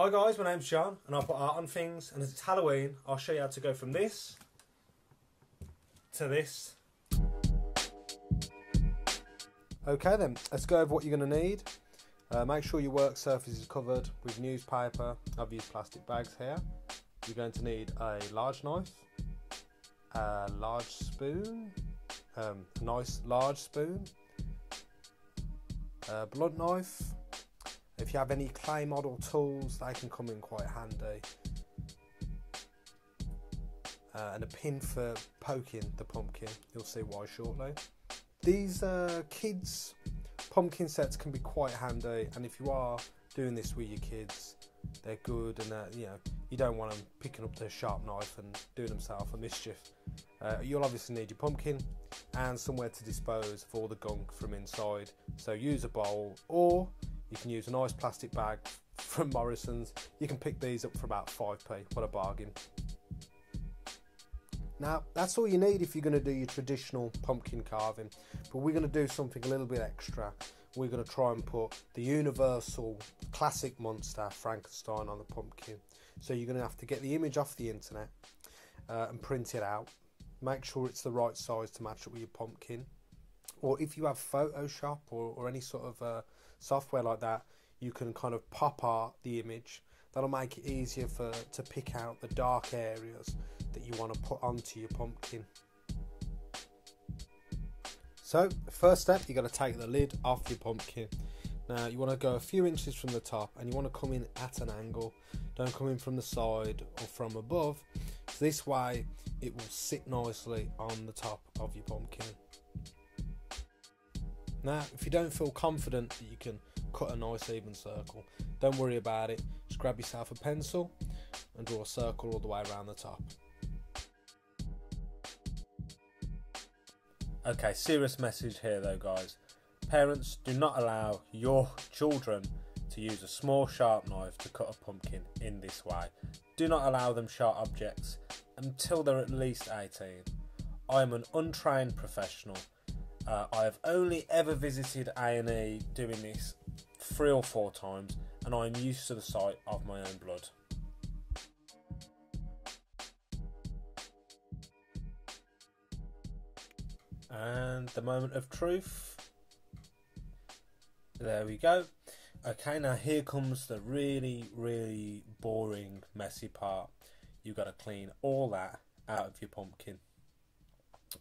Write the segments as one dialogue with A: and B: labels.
A: Hi guys, my name's John and I put art on things, and as it's Halloween I'll show you how to go from this to this. Okay then, let's go over what you're going to need. Make sure your work surface is covered with newspaper. I've used plastic bags here. You're going to need a large knife, a large spoon, a nice large spoon, a blunt knife. If you have any clay model tools, they can come in quite handy. And a pin for poking the pumpkin. You'll see why shortly. These kids' pumpkin sets can be quite handy, and if you are doing this with your kids, they're good, and you don't want them picking up their sharp knife and doing themselves a mischief. You'll obviously need your pumpkin and somewhere to dispose of all the gunk from inside. So use a bowl, or you can use a nice plastic bag from Morrison's. You can pick these up for about 5p. What a bargain. Now, that's all you need if you're going to do your traditional pumpkin carving. But we're going to do something a little bit extra. We're going to try and put the universal classic monster Frankenstein on the pumpkin. So you're going to have to get the image off the internet and print it out. Make sure it's the right size to match up with your pumpkin. Or if you have Photoshop or any sort of software like that, you can kind of pop art the image. That'll make it easier to pick out the dark areas that you want to put onto your pumpkin. So first step, you've got to take the lid off your pumpkin. Now you want to go a few inches from the top, and you want to come in at an angle. Don't come in from the side or from above. So this way it will sit nicely on the top of your pumpkin. Now, if you don't feel confident that you can cut a nice even circle, don't worry about it. Just grab yourself a pencil and draw a circle all the way around the top. Okay, serious message here though, guys. Parents, do not allow your children to use a small sharp knife to cut a pumpkin in this way. Do not allow them sharp objects until they're at least 18. I am an untrained professional. I have only ever visited A&E doing this 3 or 4 times, and I am used to the sight of my own blood. And the moment of truth. There we go. Okay, now here comes the really, really boring, messy part. You've got to clean all that out of your pumpkin.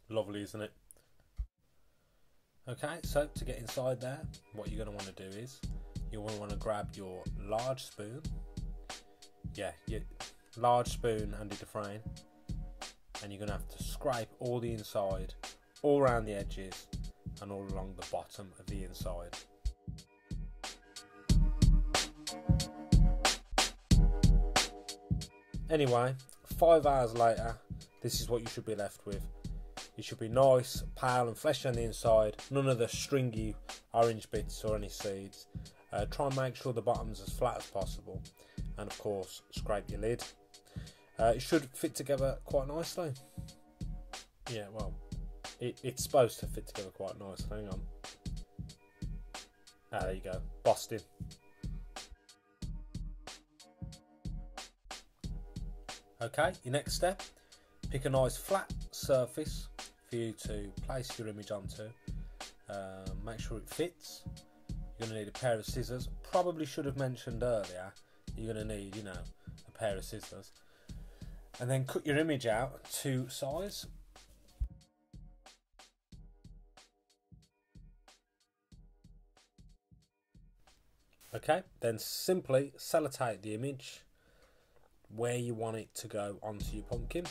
A: Lovely, isn't it? Okay, so to get inside there, what you're going to want to do is you want to grab your large spoon. Yeah, your large spoon Andy Dufresne, and you're going to have to scrape all the inside, all around the edges and all along the bottom of the inside. Anyway, 5 hours later, this is what you should be left with. It should be nice, pale and fleshy on the inside, none of the stringy orange bits or any seeds. Try and make sure the bottom's as flat as possible, and of course scrape your lid. It should fit together quite nicely. Yeah, well, it's supposed to fit together quite nicely. Hang on. Ah, there you go. Bostin. Okay, your next step, pick a nice flat surface for you to place your image onto. Make sure it fits. You're going to need a pair of scissors. Probably should have mentioned earlier, you're going to need, a pair of scissors. And then cut your image out to size. Okay, then simply sellotape the image where you want it to go onto your pumpkin.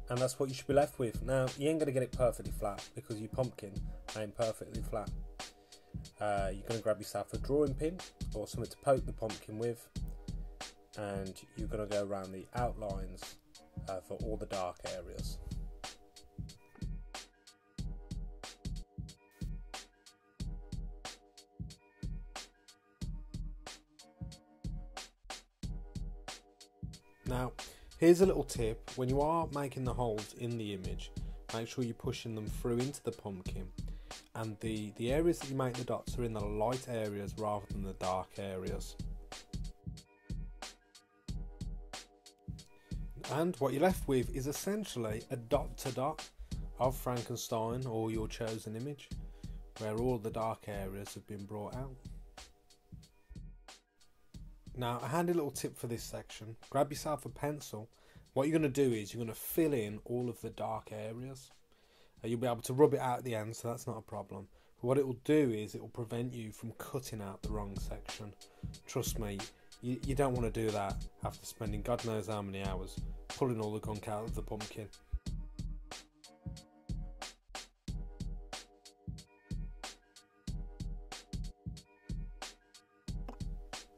A: And that's what you should be left with. Now, you ain't going to get it perfectly flat because your pumpkin ain't perfectly flat. You're going to grab yourself a drawing pin or something to poke the pumpkin with, and you're going to go around the outlines for all the dark areas. Now, here's a little tip: when you are making the holes in the image, make sure you're pushing them through into the pumpkin, and the areas that you make the dots are in the light areas rather than the dark areas. And what you're left with is essentially a dot to dot of Frankenstein or your chosen image, where all the dark areas have been brought out. Now, a handy little tip for this section: grab yourself a pencil. What you're going to do is you're going to fill in all of the dark areas. You'll be able to rub it out at the end, so that's not a problem. But what it will do is it will prevent you from cutting out the wrong section. Trust me, you don't want to do that after spending God knows how many hours pulling all the gunk out of the pumpkin.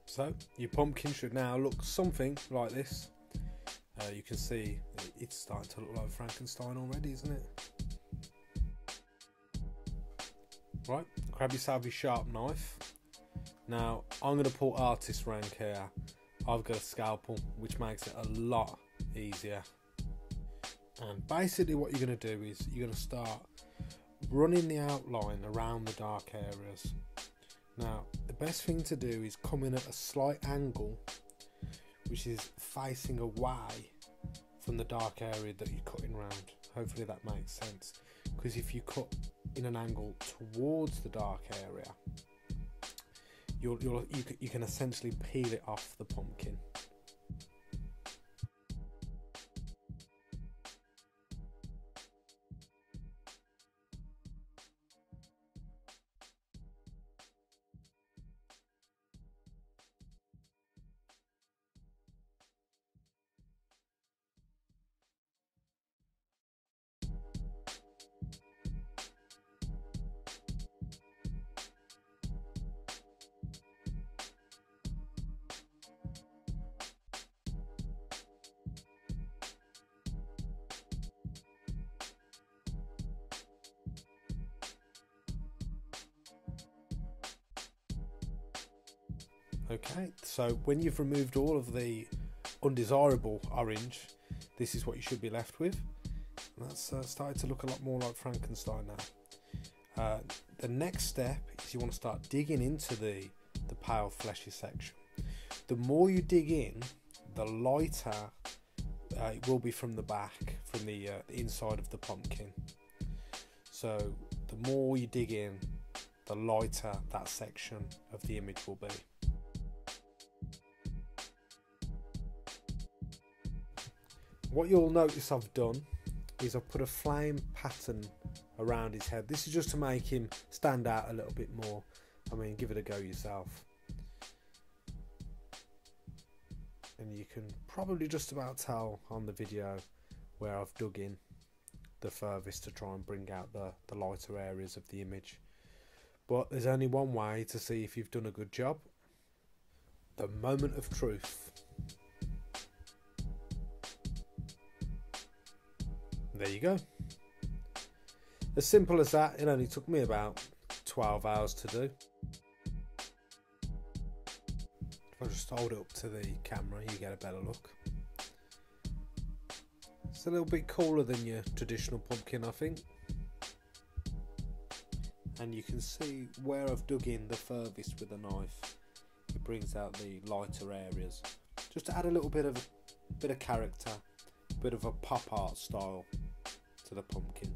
A: So your pumpkin should now look something like this. You can see it's starting to look like Frankenstein already, isn't it? Right, grab yourself your sharp knife. Now, I'm going to pull artist rank here. I've got a scalpel, which makes it a lot easier. And basically what you're going to do is you're going to start running the outline around the dark areas. Now, the best thing to do is come in at a slight angle, which is facing away from the dark area that you're cutting around. Hopefully that makes sense, because if you cut in an angle towards the dark area, you can essentially peel it off the pumpkin. Okay, so when you've removed all of the undesirable orange, this is what you should be left with. That's started to look a lot more like Frankenstein now. The next step is you want to start digging into the pale fleshy section. The more you dig in, the lighter it will be from the back, from the inside of the pumpkin. So the more you dig in, the lighter that section of the image will be. What you'll notice I've done is I've put a flame pattern around his head. This is just to make him stand out a little bit more. I mean, give it a go yourself. And you can probably just about tell on the video where I've dug in the furthest to try and bring out the lighter areas of the image. But there's only one way to see if you've done a good job. The moment of truth. There you go. As simple as that. It only took me about 12 hours to do. If I just hold it up to the camera, you get a better look. It's a little bit cooler than your traditional pumpkin, I think. And you can see where I've dug in the furthest with a knife. It brings out the lighter areas, just to add a little bit of character, a bit of a pop art style to the pumpkin.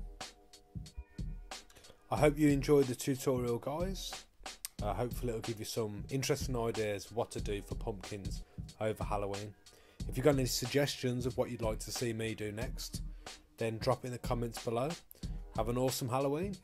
A: I hope you enjoyed the tutorial, guys. Hopefully it'll give you some interesting ideas what to do for pumpkins over Halloween. If you've got any suggestions of what you'd like to see me do next, then drop it in the comments below. Have an awesome Halloween.